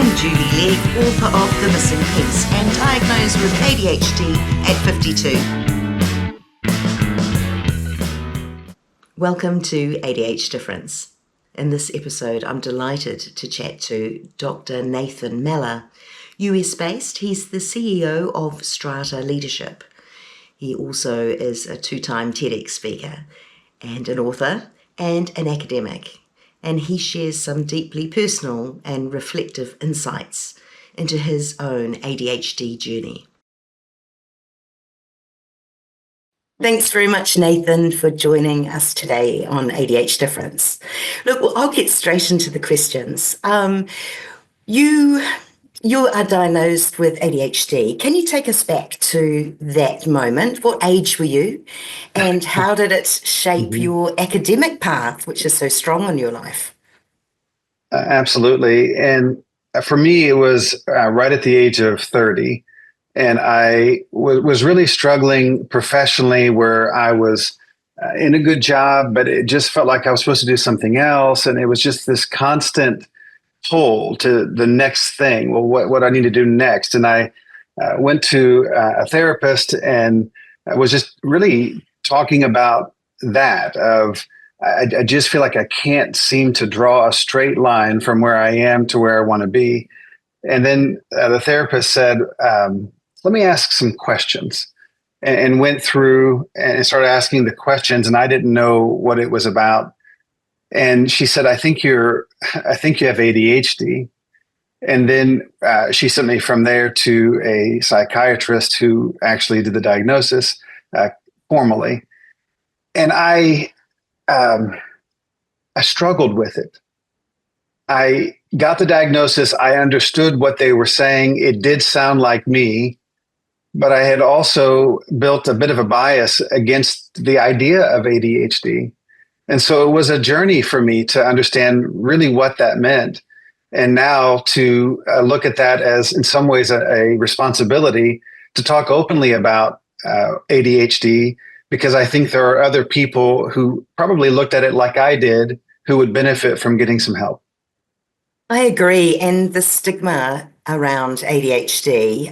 I'm Julie Legg, author of The Missing Piece and diagnosed with ADHD at 52. Welcome to ADH Difference. In this episode, I'm delighted to chat to Dr. Nathan Meller. US-based, he's the CEO of Strata Leadership. He also is a two-time TEDx speaker and an author and an academic. And he shares some deeply personal and reflective insights into his own ADHD journey. Thanks very much, Nathan, for joining us today on ADH Difference. Look, well, I'll get straight into the questions. You are diagnosed with ADHD. Can you take us back to that moment? What age were you? And how did it shape your academic path, which is so strong in your life? Absolutely. And for me, it was right at the age of 30. And I was really struggling professionally, where I was in a good job, but it just felt like I was supposed to do something else. And it was just this constant pull to the next thing. Well, what do I need to do next? And I went to a therapist and was just really talking about that of, I just feel like I can't seem to draw a straight line from where I am to where I want to be. And then the therapist said, let me ask some questions, and went through and started asking the questions. And I didn't know what it was about. And she said, I think you have ADHD. And then she sent me from there to a psychiatrist who actually did the diagnosis formally. And I struggled with it. I got the diagnosis. I understood what they were saying. It did sound like me, but I had also built a bit of a bias against the idea of ADHD. And so it was a journey for me to understand really what that meant. And now to look at that as, in some ways, a responsibility to talk openly about ADHD, because I think there are other people who probably looked at it like I did who would benefit from getting some help. I agree. And the stigma around ADHD,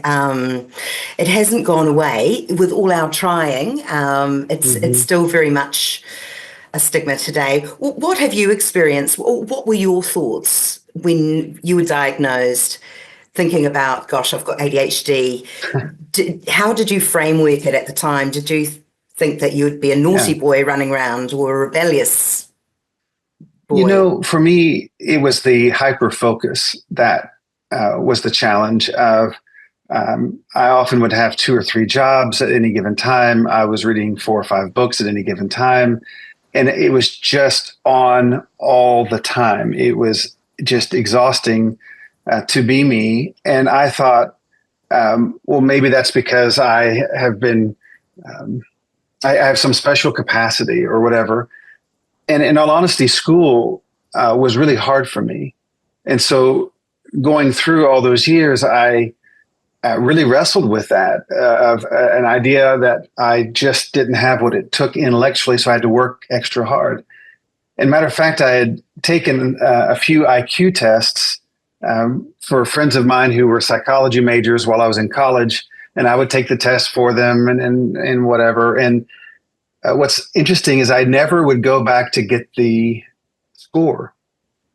it hasn't gone away with all our trying. It's still very much a stigma today. What have you experienced? What were your thoughts when you were diagnosed, thinking about, gosh, I've got ADHD? How did you framework it at the time? Did you think that you would be a naughty boy running around or a rebellious boy? You know, for me, it was the hyper focus that was the challenge of, I often would have 2 or 3 jobs at any given time. I was reading 4 or 5 books at any given time. And it was just on all the time. It was just exhausting to be me. And I thought, well, maybe that's because I have been, I have some special capacity or whatever. And in all honesty, school was really hard for me. And so going through all those years, I really wrestled with that, of an idea that I just didn't have what it took intellectually, so I had to work extra hard. And matter of fact, I had taken a few IQ tests for friends of mine who were psychology majors while I was in college, and I would take the test for them and whatever. And what's interesting is I never would go back to get the score.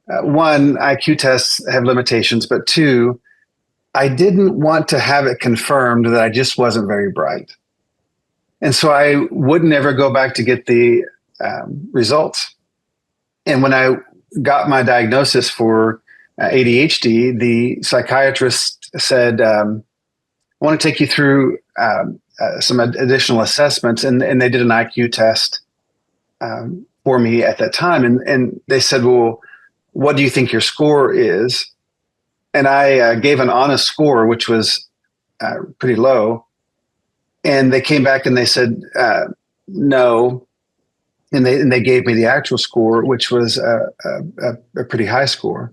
One, IQ tests have limitations, but 2, I didn't want to have it confirmed that I just wasn't very bright. And so I would never go back to get the results. And when I got my diagnosis for ADHD, the psychiatrist said, I want to take you through some additional assessments. And they did an IQ test for me at that time. And they said, well, what do you think your score is? And I gave an honest score, which was pretty low. And they came back and they said, no. And they gave me the actual score, which was a pretty high score.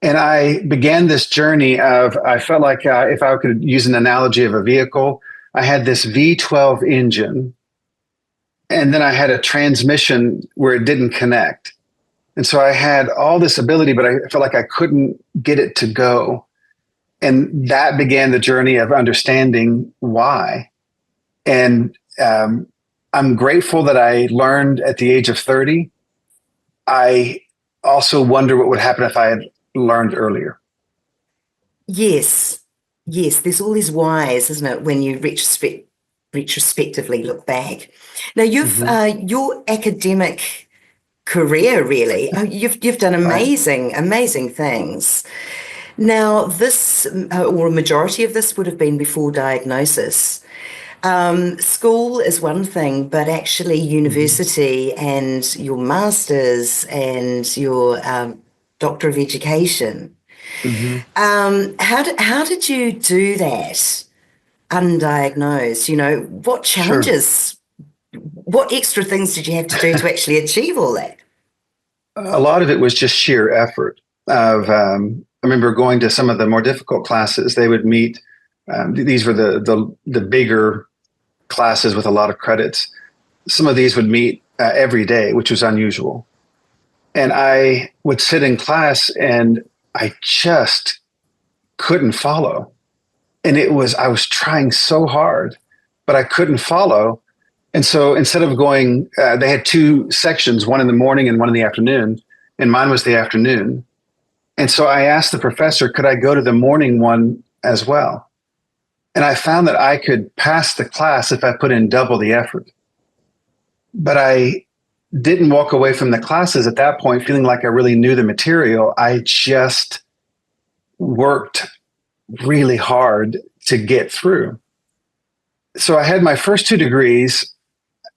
And I began this journey of, I felt like if I could use an analogy of a vehicle, I had this V12 engine, and then I had a transmission where it didn't connect. And so I had all this ability, but I felt like I couldn't get it to go. And that began the journey of understanding why. And I'm grateful that I learned at the age of 30. I also wonder what would happen if I had learned earlier. Yes. Yes. There's all these whys, isn't it, when you retrospectively look back. Now, Mhm. your academic career, really, you've done Right. amazing things. Now, this, or a majority of this would have been before diagnosis. School is one thing, but actually Mhm. university and your master's and your Doctor of Education. Mhm. How did you do that undiagnosed? You know, what Sure. challenges, what extra things did you have to do to actually achieve all that? A lot of it was just sheer effort. I remember going to some of the more difficult classes. They would meet. These were the bigger classes with a lot of credits. Some of these would meet every day, which was unusual. And I would sit in class and I just couldn't follow. And I was trying so hard, but I couldn't follow. And so instead of going, they had two sections, one in the morning and one in the afternoon, and mine was the afternoon. And so I asked the professor, could I go to the morning one as well? And I found that I could pass the class if I put in double the effort. But I didn't walk away from the classes at that point feeling like I really knew the material. I just worked really hard to get through. So I had my first two degrees,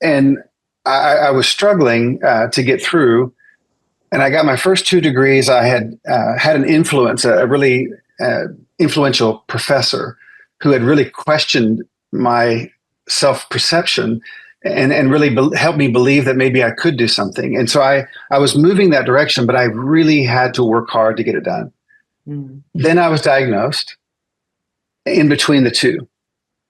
and I was struggling to get through. And I got my first two degrees. I had an influence, a really influential professor who had really questioned my self perception and really helped me believe that maybe I could do something. And so I was moving that direction, but I really had to work hard to get it done. Mm. Then I was diagnosed in between the two.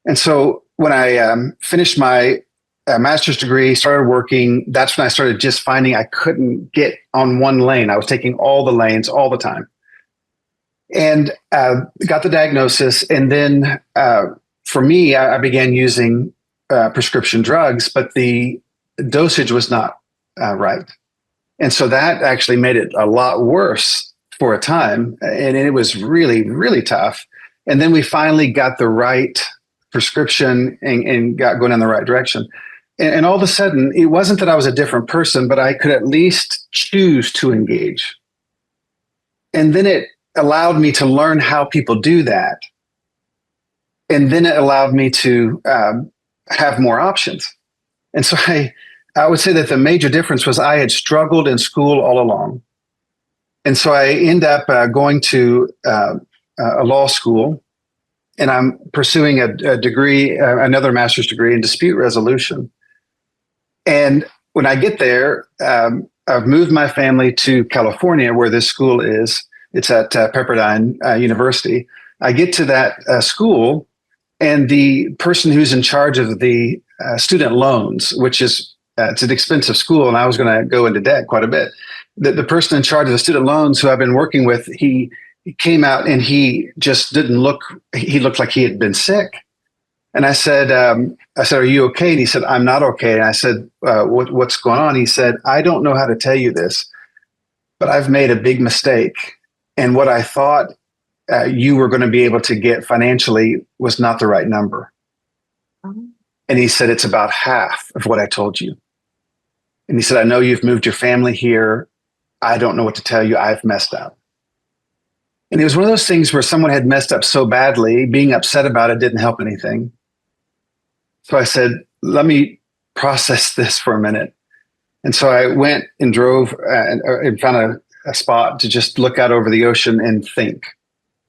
And so when I finished my master's degree, started working, that's when I started just finding I couldn't get on one lane. I was taking all the lanes all the time. And got the diagnosis. And then for me, I began using prescription drugs, but the dosage was not right. And so that actually made it a lot worse for a time. And it was really, really tough. And then we finally got the right prescription and got going in the right direction. And all of a sudden, it wasn't that I was a different person, but I could at least choose to engage. And then it allowed me to learn how people do that. And then it allowed me to have more options. And so I would say that the major difference was I had struggled in school all along. And so I end up going to a law school, and I'm pursuing a degree, another master's degree in dispute resolution. And when I get there, I've moved my family to California, where this school is. It's at Pepperdine University. I get to that school, and the person who's in charge of the student loans, which is it's an expensive school, and I was going to go into debt quite a bit. The person in charge of the student loans, who I've been working with, he came out and he just didn't look. He looked like he had been sick. And I said, "Are you okay?" And he said, "I'm not okay." And I said, "What's going on?" He said, "I don't know how to tell you this, but I've made a big mistake, and what I thought you were going to be able to get financially was not the right number." Oh. And he said, "It's about half of what I told you." And he said, "I know you've moved your family here. I don't know what to tell you. I've messed up." And it was one of those things where someone had messed up so badly, being upset about it didn't help anything. So I said, "Let me process this for a minute." And so I went and drove and found a spot to just look out over the ocean and think.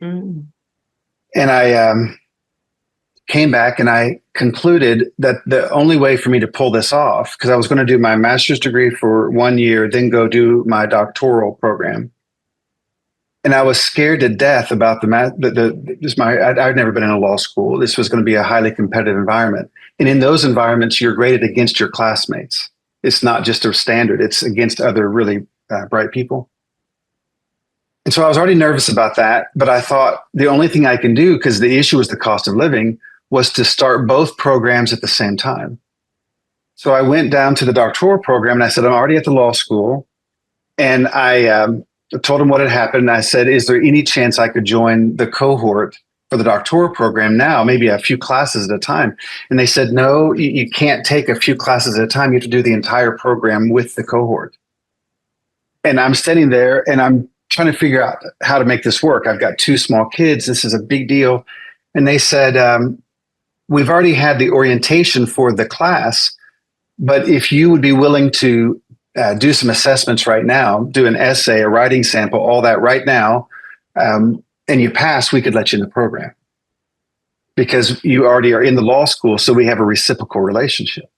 Mm. And I came back and I concluded that the only way for me to pull this off, because I was going to do my master's degree for 1 year, then go do my doctoral program. And I was scared to death about I'd never been in a law school. This was going to be a highly competitive environment. And in those environments, you're graded against your classmates. It's not just a standard, it's against other really bright people. And so I was already nervous about that, but I thought the only thing I can do, because the issue was the cost of living, was to start both programs at the same time. So I went down to the doctoral program and I said, I'm already at the law school. And I told them what had happened. And I said, is there any chance I could join the cohort for the doctoral program now, maybe a few classes at a time? And they said, no, you can't take a few classes at a time. You have to do the entire program with the cohort. And I'm standing there and I'm trying to figure out how to make this work. I've got 2 small kids. This is a big deal. And they said, we've already had the orientation for the class, but if you would be willing to do some assessments right now, do an essay, a writing sample, all that right now, and you pass, we could let you in the program because you already are in the law school. So we have a reciprocal relationship.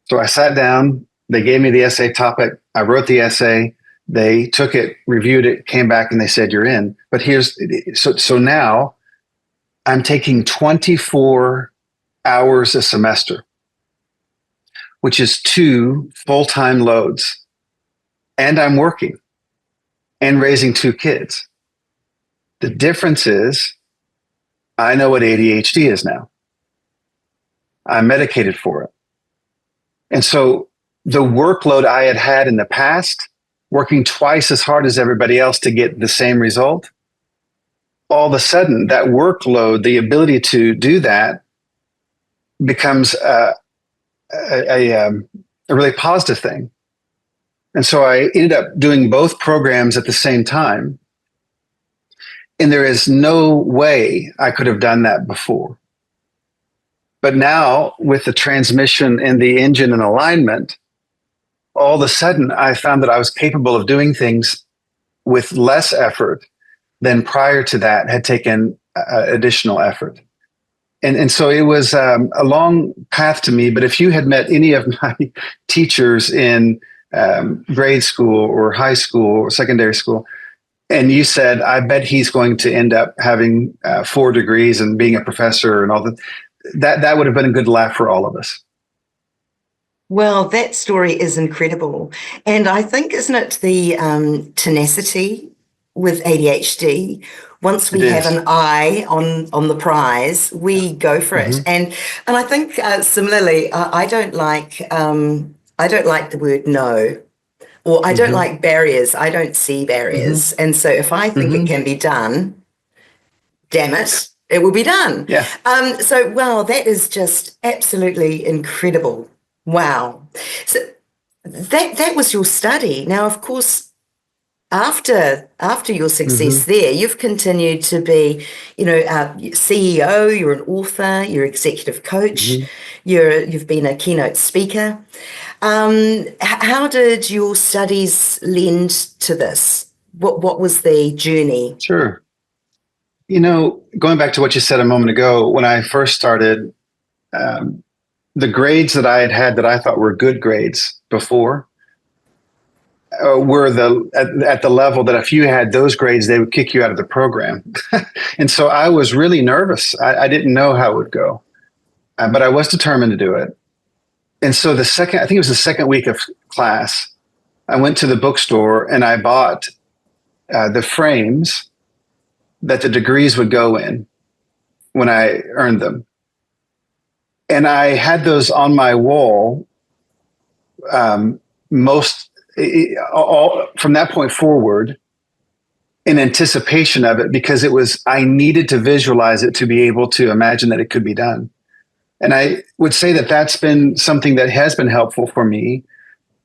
So I sat down, they gave me the essay topic. I wrote the essay. They took it, reviewed it, came back, and they said, you're in. But so now I'm taking 24 hours a semester, which is 2 full-time loads. And I'm working and raising 2 kids. The difference is I know what ADHD is now. I'm medicated for it. And so the workload I had had in the past, working twice as hard as everybody else to get the same result, all of a sudden that workload, the ability to do that becomes a really positive thing. And so I ended up doing both programs at the same time. And there is no way I could have done that before. But now with the transmission and the engine and alignment, all of a sudden I found that I was capable of doing things with less effort than prior to that had taken additional effort. And so it was a long path to me. But if you had met any of my teachers in grade school or high school or secondary school, and you said, I bet he's going to end up having 4 degrees and being a professor and all that would have been a good laugh for all of us. Well, that story is incredible. And I think, isn't it the tenacity with ADHD? Once we have an eye on the prize, we go for it. And I think similarly, I don't like the word no, or I don't like barriers. I don't see barriers. And so if I think it can be done, damn it, it will be done. Yeah. So, wow, that is just absolutely incredible. Wow. So that was your study. Now, of course, after your success there, you've continued to be, CEO, you're an author, you're executive coach, you've been a keynote speaker. How did your studies lend to this? What was the journey? Sure. Going back to what you said a moment ago, when I first started, the grades that I had that I thought were good grades before were at the level that if you had those grades, they would kick you out of the program. And so I was really nervous. I didn't know how it would go, but I was determined to do it. And so I think it was the second week of class, I went to the bookstore and I bought the frames that the degrees would go in when I earned them. And I had those on my wall all from that point forward in anticipation of it, because I needed to visualize it to be able to imagine that it could be done. And I would say that that's been something that has been helpful for me,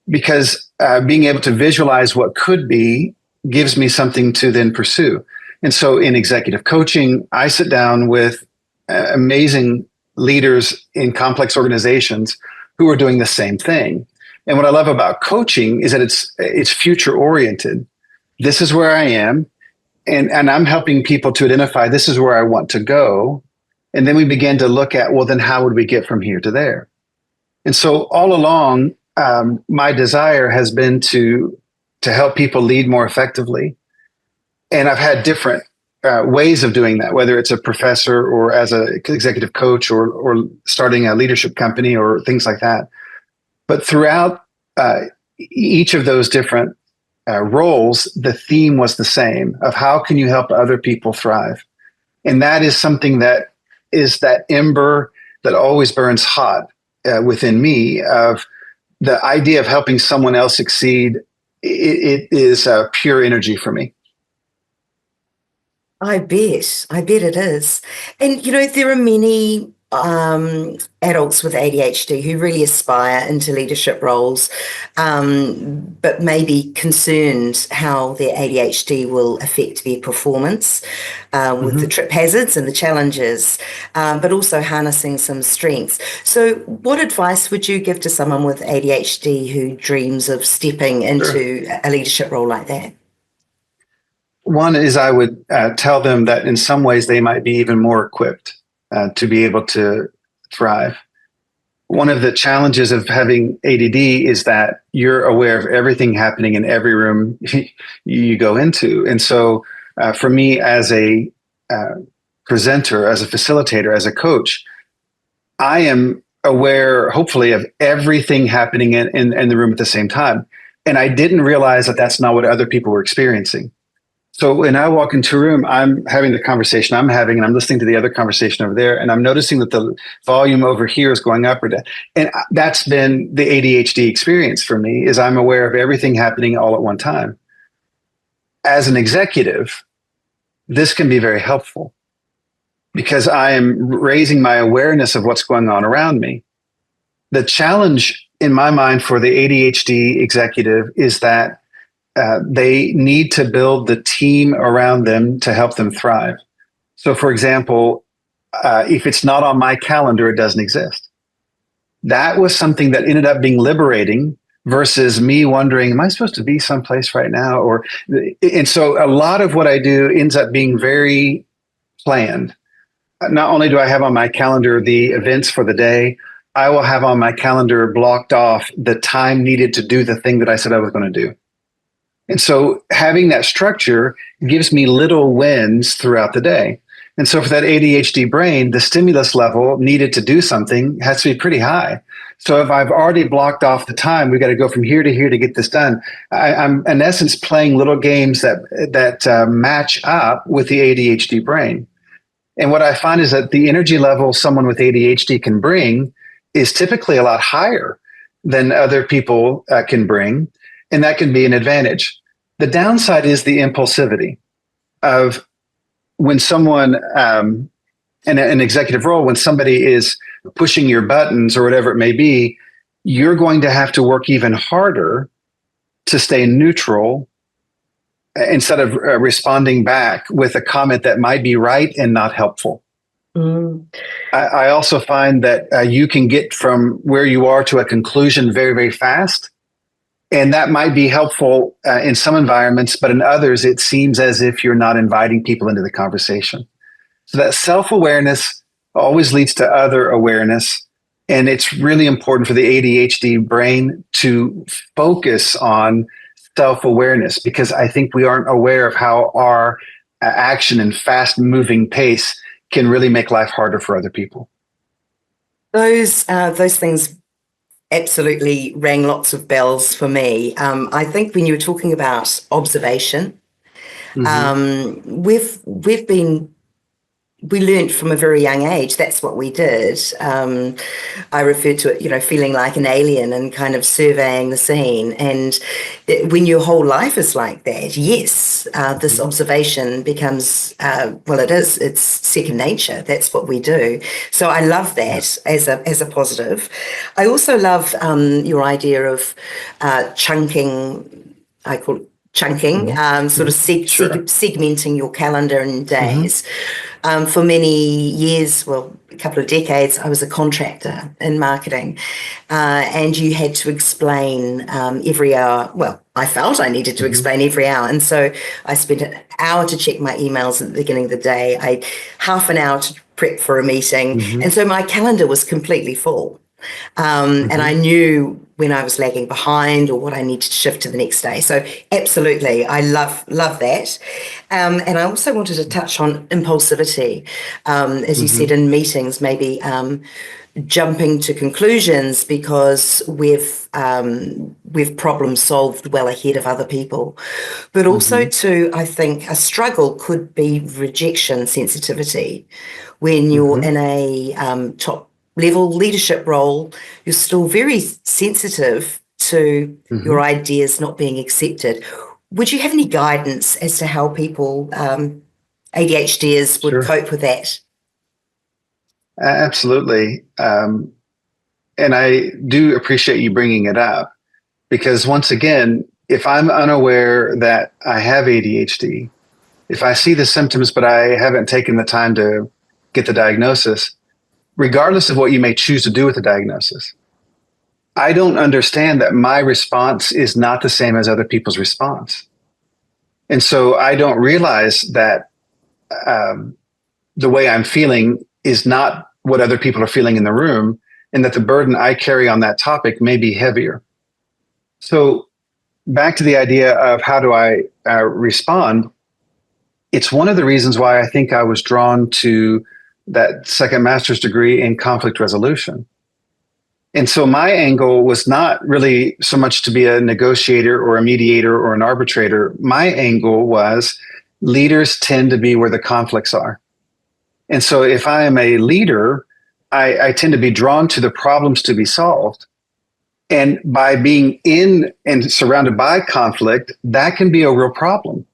because being able to visualize what could be gives me something to then pursue. And so in executive coaching, I sit down with amazing leaders in complex organizations who are doing the same thing. And what I love about coaching is that it's future oriented. This is where I am, and I'm helping people to identify this is where I want to go. And then we begin to look at, well, then how would we get from here to there? And so all along, my desire has been to help people lead more effectively. And I've had different ways of doing that, whether it's a professor or as an executive coach or starting a leadership company or things like that. But throughout each of those different roles, the theme was the same of how can you help other people thrive? And that is something that is that ember that always burns hot within me of the idea of helping someone else succeed. It is pure energy for me. I bet. I bet it is. And, there are many adults with ADHD who really aspire into leadership roles, but may be concerned how their ADHD will affect their performance with the trip hazards and the challenges, but also harnessing some strengths. So what advice would you give to someone with ADHD who dreams of stepping into a leadership role like that? One is I would tell them that in some ways they might be even more equipped to be able to thrive. One of the challenges of having ADD is that you're aware of everything happening in every room you go into. And so for me as a presenter, as a facilitator, as a coach, I am aware, hopefully, of everything happening in the room at the same time. And I didn't realize that that's not what other people were experiencing. So when I walk into a room, I'm having the conversation I'm having, and I'm listening to the other conversation over there, and I'm noticing that the volume over here is going up or down. And that's been the ADHD experience for me, is I'm aware of everything happening all at one time. As an executive, this can be very helpful because I am raising my awareness of what's going on around me. The challenge in my mind for the ADHD executive is that they need to build the team around them to help them thrive. So, for example, if it's not on my calendar, it doesn't exist. That was something that ended up being liberating versus me wondering, am I supposed to be someplace right now? And so a lot of what I do ends up being very planned. Not only do I have on my calendar the events for the day, I will have on my calendar blocked off the time needed to do the thing that I said I was going to do. And so having that structure gives me little wins throughout the day. And so for that ADHD brain, the stimulus level needed to do something has to be pretty high. So if I've already blocked off the time, we've got to go from here to here to get this done. I'm in essence playing little games that match up with the ADHD brain. And what I find is that the energy level someone with ADHD can bring is typically a lot higher than other people can bring. And that can be an advantage. The downside is the impulsivity of when someone, in an executive role, when somebody is pushing your buttons or whatever it may be, you're going to have to work even harder to stay neutral instead of responding back with a comment that might be right and not helpful. I also find that you can get from where you are to a conclusion very, very fast. And that might be helpful in some environments, but in others, it seems as if you're not inviting people into the conversation. So that self-awareness always leads to other awareness. And it's really important for the ADHD brain to focus on self-awareness because I think we aren't aware of how our action and fast-moving pace can really make life harder for other people. Those things absolutely rang lots of bells for me. I think when you were talking about observation, we learned from a very young age, that's what we did. I refer to it, feeling like an alien and kind of surveying the scene. And when your whole life is like that, yes, this observation becomes, it's second nature. That's what we do. So I love that as a positive. I also love your idea of chunking, I call it chunking, sort of segmenting your calendar in days. For many years, a couple of decades, I was a contractor in marketing, and you had to explain every hour. Well, I felt I needed to explain every hour. And so I spent an hour to check my emails at the beginning of the day, half an hour to prep for a meeting. And so my calendar was completely full. And I knew when I was lagging behind or what I needed to shift to the next day. So absolutely, I love that. And I also wanted to touch on impulsivity, as you said in meetings, maybe jumping to conclusions because we've problem solved well ahead of other people. But also too, I think a struggle could be rejection sensitivity. When you're in a top level leadership role, you're still very sensitive to your ideas not being accepted. Would you have any guidance as to how people, ADHDers, would cope with that? Absolutely. And I do appreciate you bringing it up because once again, if I'm unaware that I have ADHD, if I see the symptoms, but I haven't taken the time to get the diagnosis, regardless of what you may choose to do with the diagnosis, I don't understand that my response is not the same as other people's response. And so I don't realize that the way I'm feeling is not what other people are feeling in the room, and that the burden I carry on that topic may be heavier. So back to the idea of how do I respond, it's one of the reasons why I think I was drawn to that second master's degree in conflict resolution. And so my angle was not really so much to be a negotiator or a mediator or an arbitrator. My angle was leaders tend to be where the conflicts are. And so if I am a leader, I tend to be drawn to the problems to be solved. And by being in and surrounded by conflict, that can be a real problem.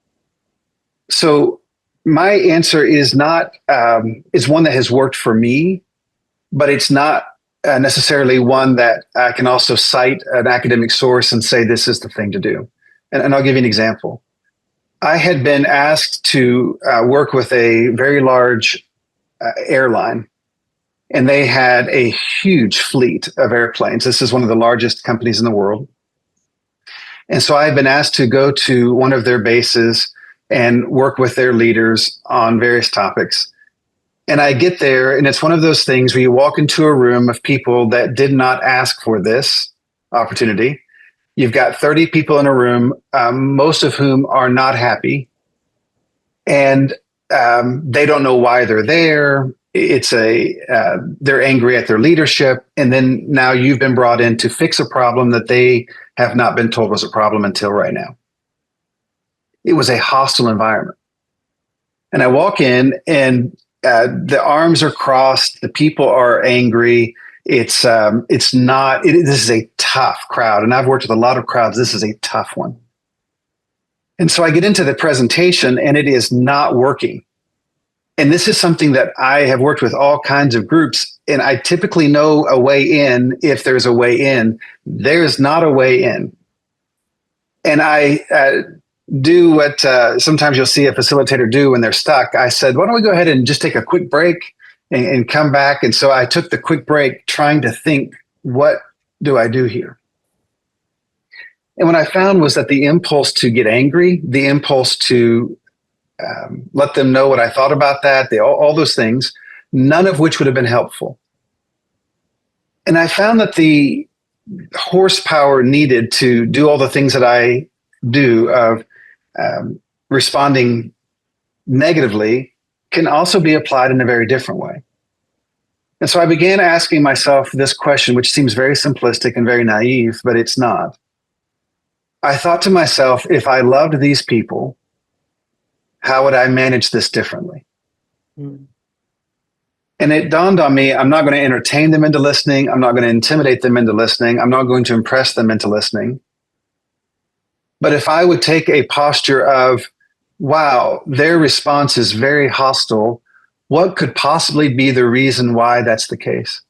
So my answer is not, is one that has worked for me, but it's not necessarily one that I can also cite an academic source and say, this is the thing to do. And I'll give you an example. I had been asked to work with a very large airline, and they had a huge fleet of airplanes. This is one of the largest companies in the world. And so I had been asked to go to one of their bases and work with their leaders on various topics. And I get there, and it's one of those things where you walk into a room of people that did not ask for this opportunity. You've got 30 people in a room, most of whom are not happy. And they don't know why they're there. They're angry at their leadership. And then now you've been brought in to fix a problem that they have not been told was a problem until right now. It was a hostile environment. And I walk in, and the arms are crossed. The people are angry. This is a tough crowd. And I've worked with a lot of crowds. This is a tough one. And so I get into the presentation, and it is not working. And this is something that I have worked with all kinds of groups, and I typically know a way in if there's a way in. There's not a way in. And I do what sometimes you'll see a facilitator do when they're stuck. I said, why don't we go ahead and just take a quick break and come back? And so I took the quick break trying to think, what do I do here? And what I found was that the impulse to get angry, the impulse to let them know what I thought about that, all those things, none of which would have been helpful. And I found that the horsepower needed to do all the things that I do of responding negatively can also be applied in a very different way. And so I began asking myself this question, which seems very simplistic and very naive, but it's not. I thought to myself, if I loved these people, how would I manage this differently? And it dawned on me, I'm not going to entertain them into listening. I'm not going to intimidate them into listening. I'm not going to impress them into listening. But if I would take a posture of, wow, their response is very hostile, what could possibly be the reason why that's the case?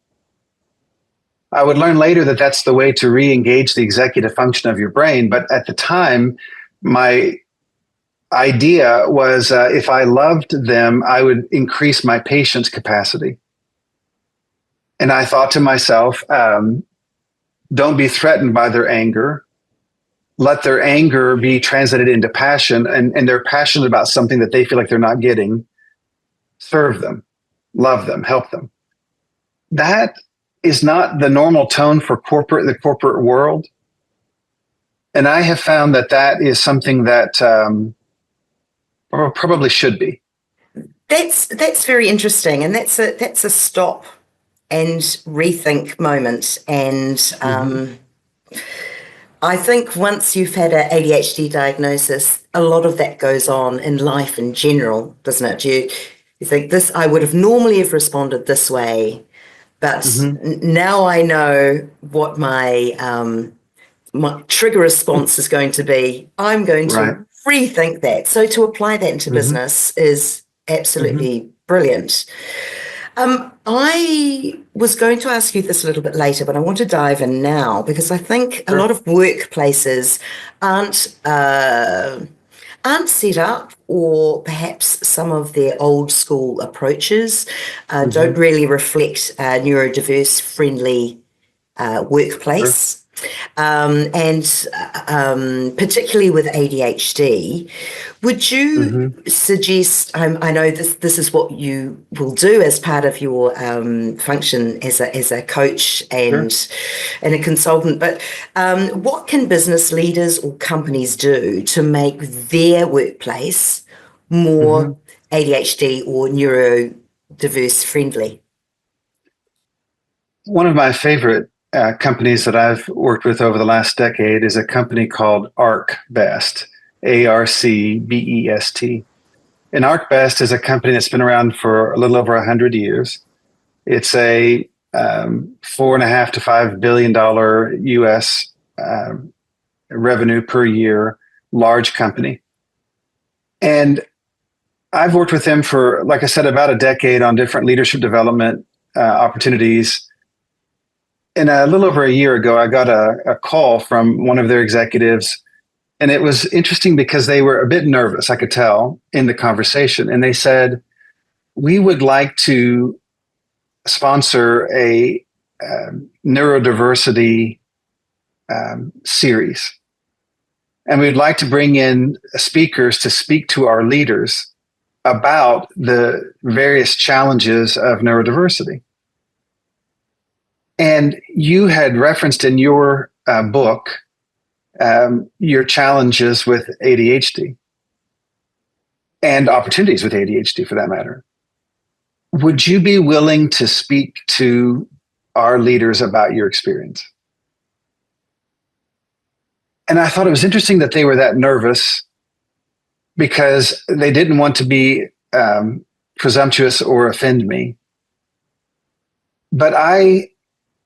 I would learn later that that's the way to re-engage the executive function of your brain. But at the time, my idea was if I loved them, I would increase my patience capacity. And I thought to myself, don't be threatened by their anger. Let their anger be translated into passion, and they're passionate about something that they feel like they're not getting. Serve them, love them, help them. That is not the normal tone for the corporate world. And I have found that that is something that probably should be. That's very interesting, and that's a stop and rethink moment. And I think once you've had an ADHD diagnosis, a lot of that goes on in life in general, doesn't it? You think this, I would have normally have responded this way, but now I know what my trigger response is going to be. I'm going to rethink that. So to apply that into business is absolutely brilliant. I was going to ask you this a little bit later, but I want to dive in now because I think a lot of workplaces aren't set up, or perhaps some of their old school approaches don't really reflect a neurodiverse friendly workplace. And particularly with ADHD, would you suggest, I know this is what you will do as part of your function as a coach and a consultant, but what can business leaders or companies do to make their workplace more ADHD or neurodiverse friendly? One of my favorite companies that I've worked with over the last decade is a company called ArcBest, ARCBEST. And ArcBest is a company that's been around for a little over 100 years. It's a $4.5 to $5 billion US revenue per year, large company. And I've worked with them for, like I said, about a decade on different leadership development opportunities. And a little over a year ago, I got a call from one of their executives. And it was interesting because they were a bit nervous, I could tell, in the conversation. And they said, we would like to sponsor a neurodiversity series. And we'd like to bring in speakers to speak to our leaders about the various challenges of neurodiversity. And you had referenced in your book your challenges with ADHD and opportunities with ADHD for that matter. Would you be willing to speak to our leaders about your experience? And I thought it was interesting that they were that nervous because they didn't want to be presumptuous or offend me. But I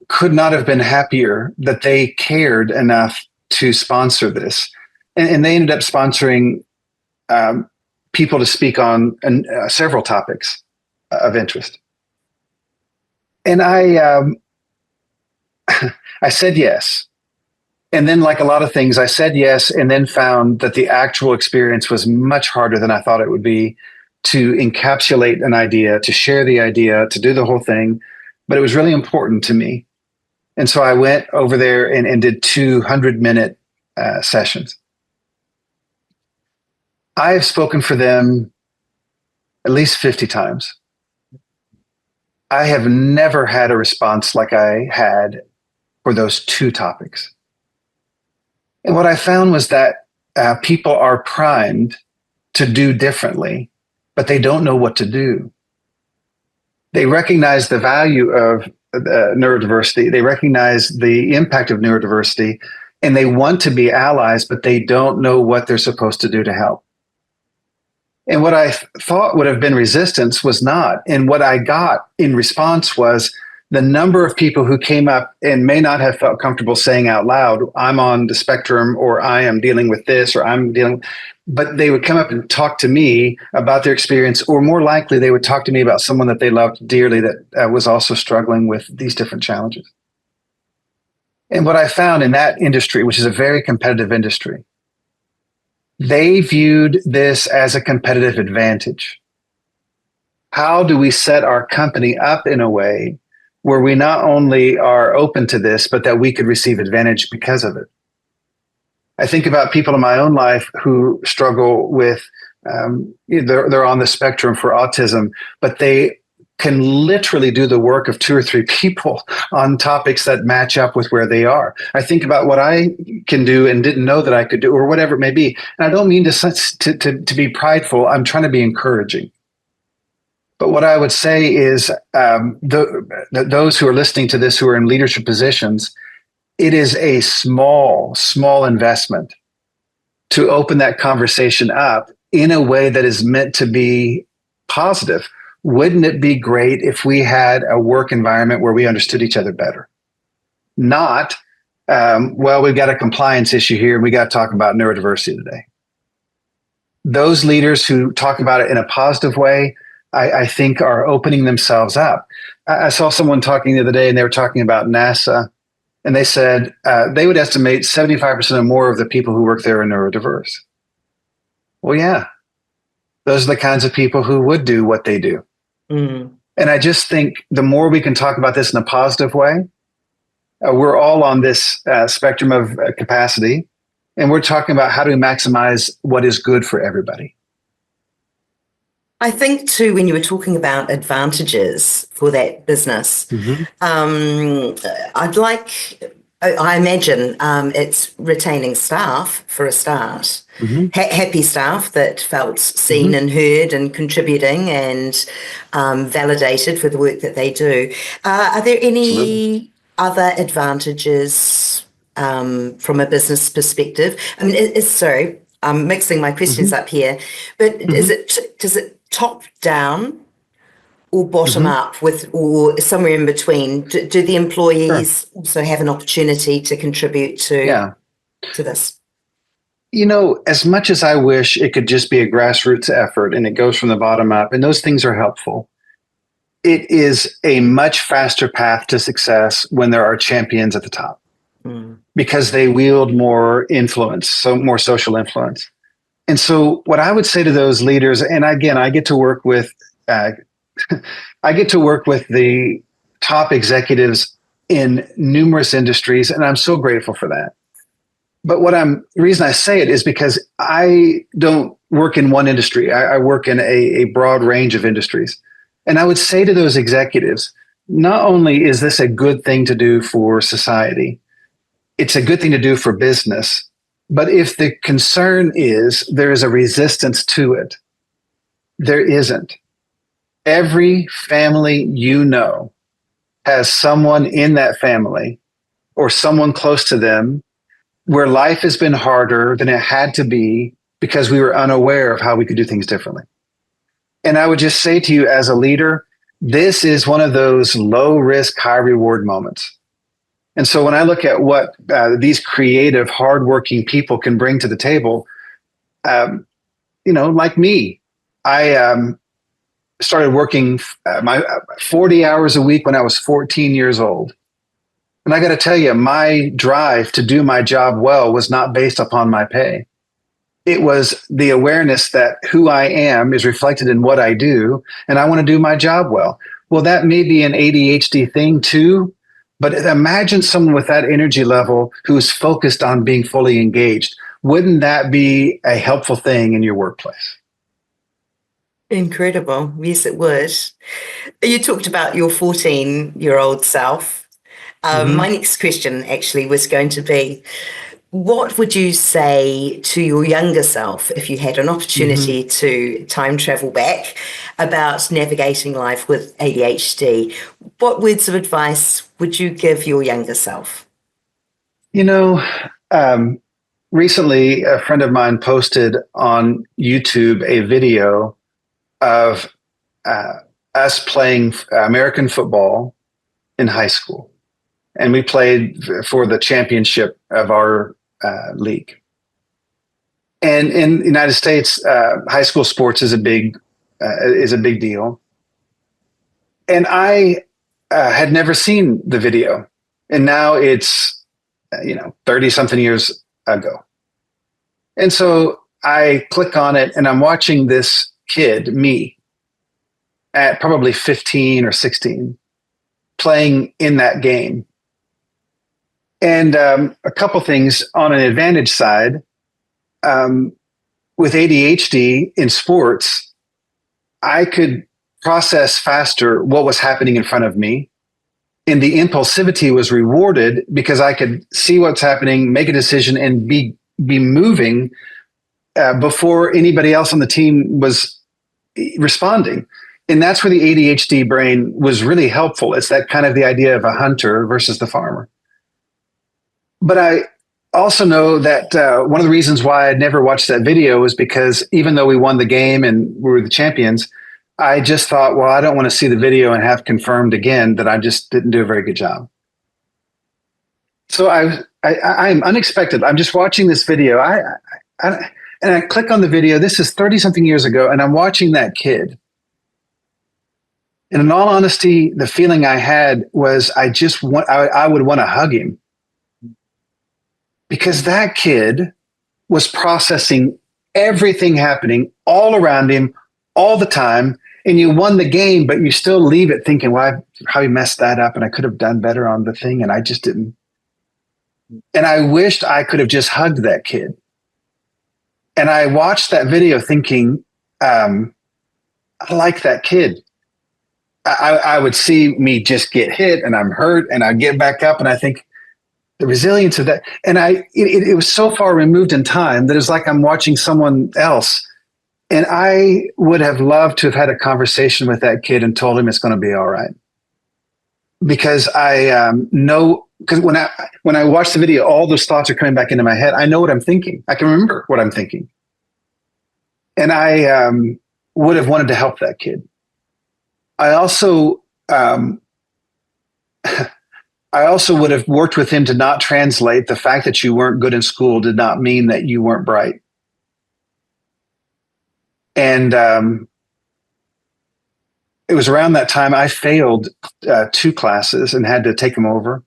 could not have been happier that they cared enough to sponsor this. And they ended up sponsoring people to speak on several topics of interest. And I said yes. And then, like a lot of things, I said yes and then found that the actual experience was much harder than I thought it would be to encapsulate an idea, to share the idea, to do the whole thing. But it was really important to me. And so I went over there and did 200-minute sessions. I have spoken for them at least 50 times. I have never had a response like I had for those two topics. And what I found was that people are primed to do differently, but they don't know what to do. They recognize the value of neurodiversity. They recognize the impact of neurodiversity, and they want to be allies, but they don't know what they're supposed to do to help. And what I thought would have been resistance was not. And what I got in response was the number of people who came up and may not have felt comfortable saying out loud, I'm on the spectrum, or I am dealing with this, or I'm dealing, but they would come up and talk to me about their experience, or more likely they would talk to me about someone that they loved dearly that was also struggling with these different challenges. And what I found in that industry, which is a very competitive industry, they viewed this as a competitive advantage. How do we set our company up in a way where we not only are open to this, but that we could receive advantage because of it? I think about people in my own life who struggle with, they're on the spectrum for autism, but they can literally do the work of two or three people on topics that match up with where they are. I think about what I can do and didn't know that I could do, or whatever it may be. And I don't mean to be prideful. I'm trying to be encouraging. But what I would say is those who are listening to this, who are in leadership positions, it is a small investment to open that conversation up in a way that is meant to be positive. Wouldn't it be great if we had a work environment where we understood each other better? Not, well, we've got a compliance issue here and we got to talk about neurodiversity today. Those leaders who talk about it in a positive way, I think are opening themselves up. I saw someone talking the other day and they were talking about NASA, and they said they would estimate 75% or more of the people who work there are neurodiverse. Well, yeah, those are the kinds of people who would do what they do. Mm. And I just think the more we can talk about this in a positive way, we're all on this spectrum of capacity, and we're talking about how do we maximize what is good for everybody. I think too, when you were talking about advantages for that business, I imagine it's retaining staff for a start, happy staff that felt seen and heard and contributing and validated for the work that they do. Are there any other advantages from a business perspective? I mean, sorry, I'm mixing my questions up here, but does it top down or bottom up or somewhere in between? Do the employees also have an opportunity to contribute to this? You know, as much as I wish it could just be a grassroots effort and it goes from the bottom up, and those things are helpful, it is a much faster path to success when there are champions at the top because they wield more influence, so more social influence. And so what I would say to those leaders, and again, I get to work with the top executives in numerous industries, and I'm so grateful for that. But the reason I say it is because I don't work in one industry. I work in a broad range of industries. And I would say to those executives, not only is this a good thing to do for society, it's a good thing to do for business. But if the concern is there is a resistance to it, there isn't. Every family you know has someone in that family or someone close to them where life has been harder than it had to be because we were unaware of how we could do things differently. And I would just say to you as a leader, this is one of those low risk, high reward moments. And so when I look at what these creative, hardworking people can bring to the table, like me, I started working my 40 hours a week when I was 14 years old. And I got to tell you, my drive to do my job well was not based upon my pay. It was the awareness that who I am is reflected in what I do, and I want to do my job well. Well, that may be an ADHD thing too, but imagine someone with that energy level who's focused on being fully engaged. Wouldn't that be a helpful thing in your workplace? Incredible. Yes, it would. You talked about your 14-year-old self. My next question actually was going to be, what would you say to your younger self if you had an opportunity to time travel back about navigating life with ADHD? What words of advice would you give your younger self? Recently, a friend of mine posted on YouTube a video of us playing American football in high school. And we played for the championship of our league. And in the United States, high school sports is a big deal. And I had never seen the video, and now it's 30 something years ago. And so I click on it, and I'm watching this kid, me, at probably 15 or 16, playing in that game. And a couple things on an advantage side, with ADHD in sports, I could process faster what was happening in front of me. And the impulsivity was rewarded because I could see what's happening, make a decision, and be moving before anybody else on the team was responding. And that's where the ADHD brain was really helpful. It's that kind of the idea of a hunter versus the farmer. But I also know that one of the reasons why I'd never watched that video was because even though we won the game and we were the champions, I just thought, well, I don't want to see the video and have confirmed again that I just didn't do a very good job. So I'm unexpected. I'm just watching this video. And I click on the video. This is 30 something years ago. And I'm watching that kid. And in all honesty, the feeling I had was I would want to hug him, because that kid was processing everything happening all around him all the time. And you won the game, but you still leave it thinking, well, how he messed that up, and I could have done better on the thing, and I just didn't. And I wished I could have just hugged that kid. And I watched that video thinking, I like that kid. I would see me just get hit and I'm hurt, and I get back up, and I think the resilience of that. And it was so far removed in time that it's like I'm watching someone else. And I would have loved to have had a conversation with that kid and told him it's going to be all right. Because I know, because when I watch the video, all those thoughts are coming back into my head. I know what I'm thinking. I can remember what I'm thinking. And I would have wanted to help that kid. I also would have worked with him to not translate the fact that you weren't good in school did not mean that you weren't bright. And it was around that time I failed 2 classes and had to take them over.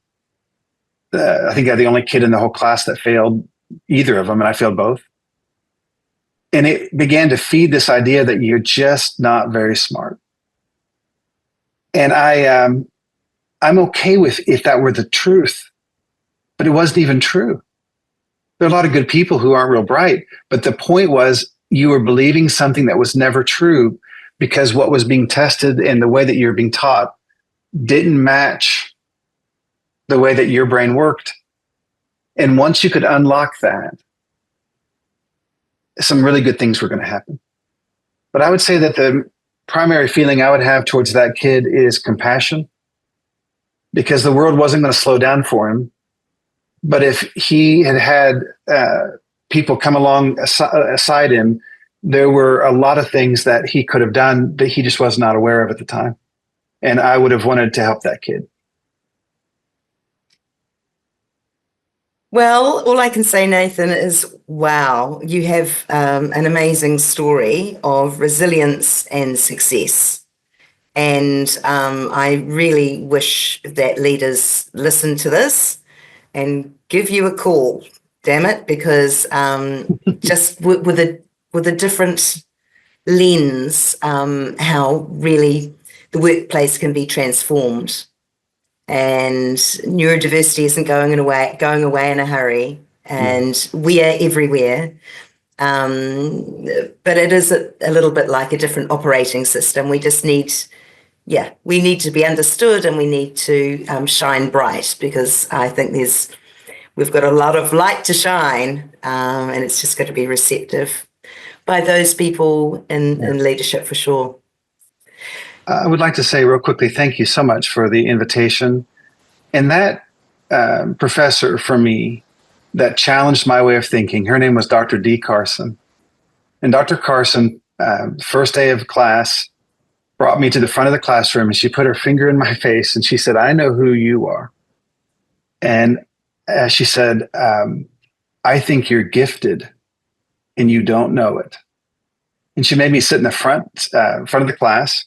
I think I'm the only kid in the whole class that failed either of them, and I failed both. And it began to feed this idea that you're just not very smart. And I'm okay with if that were the truth, but it wasn't even true. There are a lot of good people who aren't real bright, but the point was you were believing something that was never true, because what was being tested and the way that you're being taught didn't match the way that your brain worked. And once you could unlock that, some really good things were going to happen. But I would say that the primary feeling I would have towards that kid is compassion, because the world wasn't going to slow down for him. But if he had people come along aside him, there were a lot of things that he could have done that he just was not aware of at the time. And I would have wanted to help that kid. Well, all I can say, Nathan, is wow, you have an amazing story of resilience and success. And I really wish that leaders listen to this and give you a call, damn it, because just with a different lens, how really the workplace can be transformed. And neurodiversity isn't going away in a hurry, and we are everywhere. But it is a little bit like a different operating system. We just need, we need to be understood, and we need to shine bright, because I think we've got a lot of light to shine, and it's just got to be receptive by those people in leadership for sure. I would like to say real quickly, thank you so much for the invitation. And that professor for me that challenged my way of thinking, her name was Dr. D. Carson. And Dr. Carson, first day of class, brought me to the front of the classroom, and she put her finger in my face and she said, "I know who you are." And she said, "I think you're gifted and you don't know it." And she made me sit in the front of the class.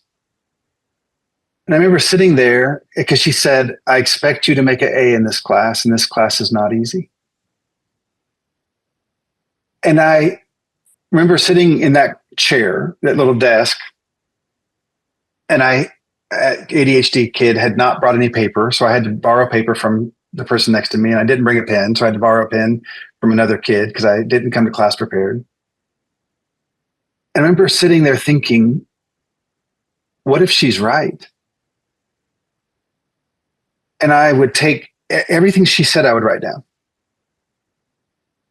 And I remember sitting there because she said, "I expect you to make an A in this class, and this class is not easy." And I remember sitting in that chair, that little desk, and ADHD kid, had not brought any paper, so I had to borrow paper from the person next to me, and I didn't bring a pen, so I had to borrow a pen from another kid because I didn't come to class prepared. And I remember sitting there thinking, what if she's right? And I would take everything she said, I would write down,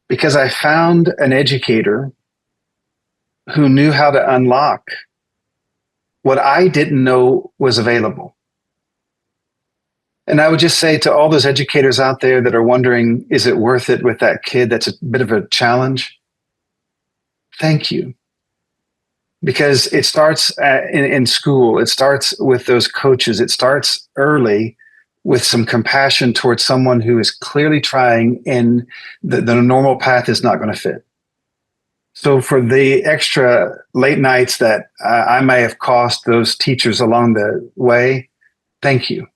because I found an educator who knew how to unlock what I didn't know was available. And I would just say to all those educators out there that are wondering, is it worth it with that kid that's a bit of a challenge? Thank you. Because it starts in school. It starts with those coaches. It starts early with some compassion towards someone who is clearly trying and the normal path is not going to fit. So for the extra late nights that I may have cost those teachers along the way, thank you.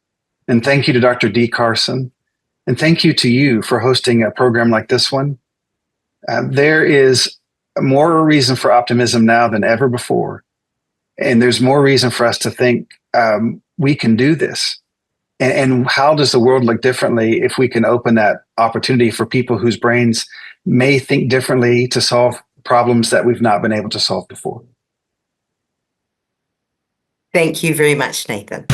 And thank you to Dr. D. Carson. And thank you to you for hosting a program like this one. There is more reason for optimism now than ever before. And there's more reason for us to think we can do this. And how does the world look differently if we can open that opportunity for people whose brains may think differently to solve problems that we've not been able to solve before? Thank you very much, Nathan.